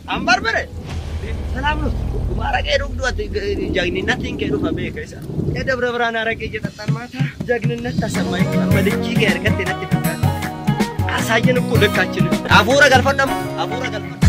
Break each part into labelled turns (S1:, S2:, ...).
S1: Ambar bere. Salam lu. Kumara kayak dua jagnin nating kayak dua be kaisa. Ada berapa anak kayak catatan mata. Jagnin nata sama sama dicik ya kan tidak tidak. Asaja nu kuda kacil. Abura galfan dam. Abura galfan.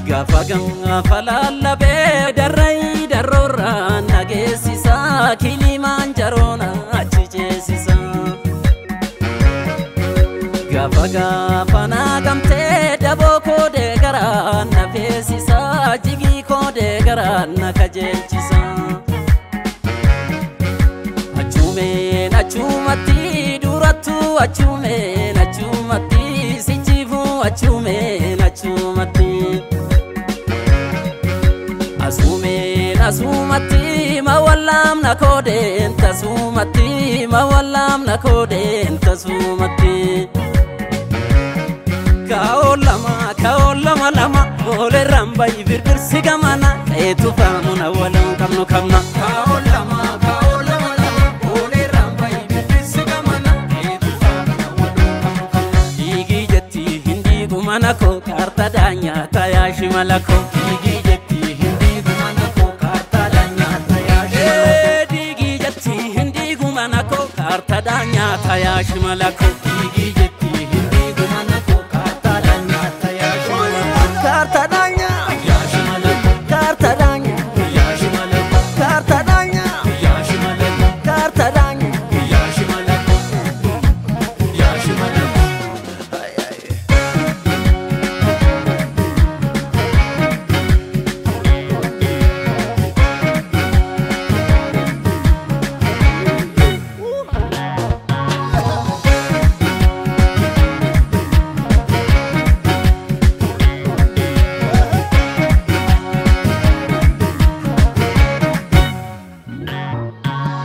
S2: Gafagam falala be darrai darora nagesisa Kilimanjarona achijesa Gafaga fana gamte daboko de gara nafesisa jigi ko de gara nakajelchisa Achume nachumati duratu achume nachumati sijivu achume nachumati Asumati mawalam nakode tasumati mawalam nakode tasumati kaolama lama ole ramba ibir sigamana etu famuna walam kamno kamna kaolama lama ole ramba ibir sigamana etu famuna walam kamno kamna igi jetti hindi gumana ko karta danya tayashi malako igi karta danya tayash malako igi jetti hindi gumanako karta danya tayash malako karta danya yash malako karta danya yash malako karta danya yash malako karta danya yash malako yash malako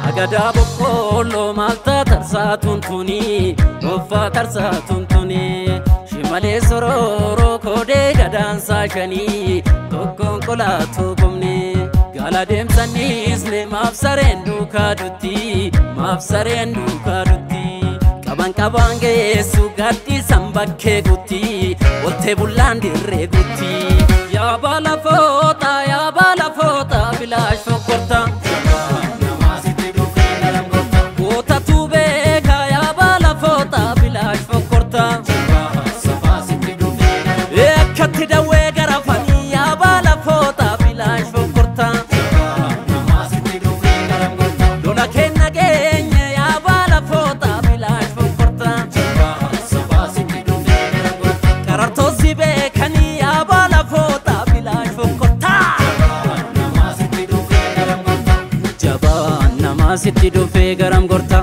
S2: Agada bokkolo malta tarsa tuntuni Offa tarsa tuntuni Shimale sororo kode gadansa shani Tokkon kola tukumni Gala deemsanis ne mafsaren duka dutti Mafsaren duka dutti Qaban geessu gaddi sambakke gutti Olte bullaan dirree gutti Yaa bala foota bilaash fokkorta Sitti dhufe garam gorta